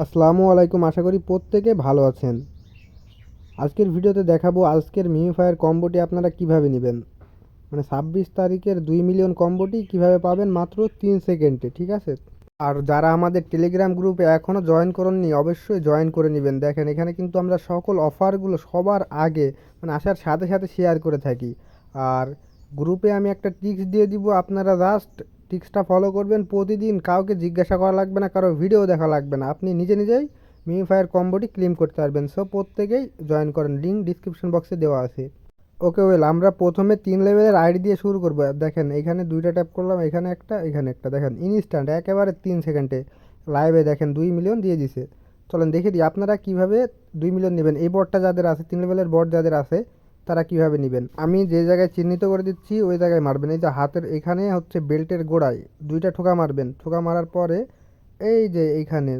আসসালামু আলাইকুম, আশা করি প্রত্যেকে ভালো আছেন। আজকের ভিডিওতে দেখাবো আজকের মিমিফায়ার কম্বোটি আপনারা কিভাবে নেবেন। মানে 26 তারিখের 2 মিলিয়ন কম্বোটি কিভাবে পাবেন মাত্র 3 সেকেন্ডে, ঠিক আছে? আর যারা আমাদের টেলিগ্রাম গ্রুপে এখনও জয়েন করেননি অবশ্যই জয়েন করে নেবেন। দেখেন এখানে কিন্তু আমরা সকল অফারগুলো সবার আগে মানে আসার সাথে সাথে শেয়ার করে থাকি। আর গ্রুপে আমি একটা ট্রিক্স দিয়ে দিব, আপনারা জাস্ট ট্রিক্সটা ফলো করবেন। প্রতিদিন কাউকে জিজ্ঞাসা করা লাগবে না, কারো ভিডিও দেখা লাগবে না, আপনি নিজে নিজেই মিমিফায়ার কম্বোটি ক্লেম করতে পারবেন। সো প্রত্যেকেই জয়েন করেন, লিঙ্ক ডিসক্রিপশন বক্সে দেওয়া আছে। ওকে ওয়েল, আমরা প্রথমে 3 লেভেলের আইডি দিয়ে শুরু করবো। দেখেন এখানে দুইটা ট্যাপ করলাম, এখানে একটা এখানে একটা, দেখেন ইনস্ট্যান্ট একেবারে 3 সেকেন্ডে লাইভে দেখেন 2 মিলিয়ন দিয়ে দিছে। চলেন দেখে দিই আপনারা কিভাবে 2 মিলিয়ন নেবেন। এই বটটা যাদের আছে, 3 লেভেলের বট যাদের আছে তারা কিভাবে নেবেন আমি যে জায়গায় চিহ্নিত করে দিচ্ছি ওই জায়গায় মারবেন। এই যে হাতের এখানে হচ্ছে বেল্টের গোড়ায় দুইটা ঠোকা মারবেন। ঠোকা মারার পরে এই যে এইখানে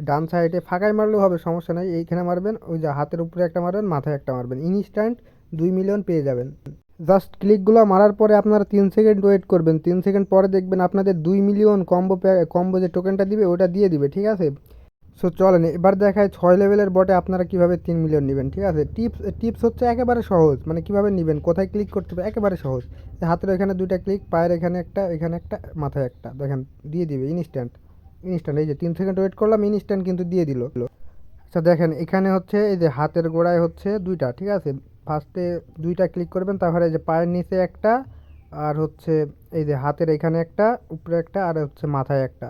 ডান সাইডে ফাঁকায় মারলেও হবে, সমস্যা নাই, এইখানে মারবেন। ওই যে হাতের উপরে একটা মারবেন, মাথায় একটা মারবেন, ইনস্ট্যান্ট 2 মিলিয়ন পেয়ে যাবেন। জাস্ট ক্লিকগুলো মারার পরে আপনারা 3 সেকেন্ড ওয়েট করবেন। 3 সেকেন্ড পরে দেখবেন আপনাদের 2 মিলিয়ন কম্বো যে টোকেনটা দিবে ওটা দিয়ে দিবে, ঠিক আছে? সো চলেন এবার দেখায় 6 লেভেলের বটে আপনারা কিভাবে 3 মিলিয়ন নেবেন, ঠিক আছে? টিপস টিপস হচ্ছে একেবারে সহজ, মানে কিভাবে নেবেন, কোথায় ক্লিক করতে হবে একেবারে সহজ। হাতের এখানে দুইটা ক্লিক, পায়ের এখানে একটা, মাথায় একটা, দেখেন দিয়ে দিবে ইনস্ট্যান্ট। ইনস্ট্যান্ট এই যে 3 সেকেন্ড ওয়েট করলাম, ইনস্ট্যান্ট কিন্তু দিয়ে দিল। আচ্ছা দেখেন এখানে হচ্ছে এই যে হাতের গোড়ায় হচ্ছে দুইটা, ঠিক আছে? ফার্স্টে দুইটা ক্লিক করবেন, তারপরে এই যে পায়ের নিচে একটা, আর হচ্ছে এই যে হাতের এখানে একটা, উপরে একটা, আর হচ্ছে মাথায় একটা।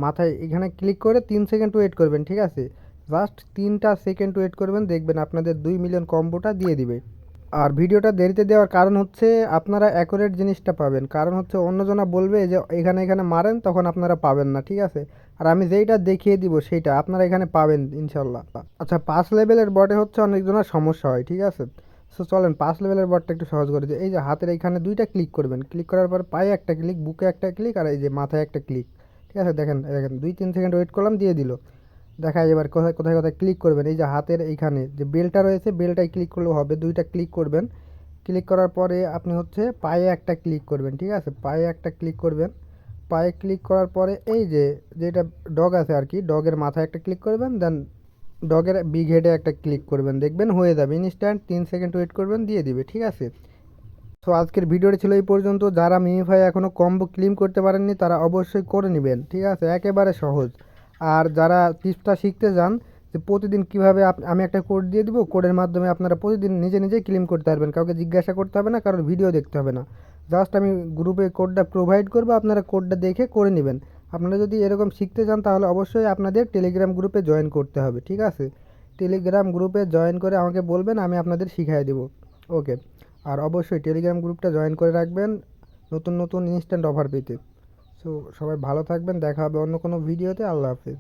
মাথায় এখানে ক্লিক করে 3 সেকেন্ড ওয়েট করবেন, ঠিক আছে? জাস্ট 3টা সেকেন্ড ওয়েট করবেন, দেখবেন আপনাদের 2 মিলিয়ন কম্বোটা দিয়ে দিবে। আর ভিডিওটা দেরিতে দেওয়ার কারণ হচ্ছে আপনারা অ্যাকুরেট জিনিসটা পাবেন, কারণ হচ্ছে অন্যজনা বলবে যে এখানে এখানে মারেন, তখন আপনারা পাবেন না, ঠিক আছে? আর আমি যেইটা দেখিয়ে দিব সেইটা আপনারা এখানে পাবেন ইনশাল্লাহ। আচ্ছা 5 লেভেলের বটে হচ্ছে অনেকজনের সমস্যা হয়, ঠিক আছে? সো চলেন 5 লেভেলের বটটা একটু সহজ করে দিই। এই যে হাতের এখানে দুইটা ক্লিক করবেন, ক্লিক করার পর পায়ে একটা ক্লিক, বুকে একটা ক্লিক, আর এই যে মাথায় একটা ক্লিক, ঠিক আছে? দেখেন দেখেন 2-3 সেকেন্ড ওয়েট করলাম, দিয়ে দিল। দেখায় এবার কোথায় কোথায় কোথায় ক্লিক করবেন। এই যে হাতের এইখানে যে বেলটা রয়েছে, বেলটায় ক্লিক করলেও হবে, দুইটা ক্লিক করবেন। ক্লিক করার পরে আপনি হচ্ছে পায়ে একটা ক্লিক করবেন, ঠিক আছে? পায়ে একটা ক্লিক করবেন। পায়ে ক্লিক করার পরে এই যে যেটা ডগ আছে আর কি, ডগের মাথায় একটা ক্লিক করবেন, দেন ডগের বিগ হেডে একটা ক্লিক করবেন, দেখবেন হয়ে যাবে ইনস্ট্যান্ট। 3 সেকেন্ড ওয়েট করবেন, দিয়ে দিবে, ঠিক আছে? তো আজকের ভিডিওটি ছিল এই পর্যন্ত। যারা মিমিফাই এখনও কম্বো ক্লেম করতে পারেননি তারা অবশ্যই করে নেবেন, ঠিক আছে? একেবারে সহজ। আর যারা টিপসটা শিখতে চান যে প্রতিদিন কীভাবে আমি একটা কোড দিয়ে দিব, কোডের মাধ্যমে আপনারা প্রতিদিন নিজে নিজেই ক্লেম করতে পারবেন, কাউকে জিজ্ঞাসা করতে হবে না, কারোর ভিডিও দেখতে হবে না। জাস্ট আমি গ্রুপে কোডটা প্রোভাইড করবো, আপনারা কোডটা দেখে করে নেবেন। আপনারা যদি এরকম শিখতে চান তাহলে অবশ্যই আপনাদের টেলিগ্রাম গ্রুপে জয়েন করতে হবে, ঠিক আছে? টেলিগ্রাম গ্রুপে জয়েন করে আমাকে বলবেন, আমি আপনাদের শিখিয়ে দেবো। ওকে। আর অবশ্যই টেলিগ্রাম গ্রুপটা জয়েন করে রাখবেন নতুন নতুন ইনস্ট্যান্ট অফার পেতে। সো সবাই ভালো থাকবেন, দেখা হবে অন্য কোনো ভিডিওতে। আল্লাহ হাফিজ।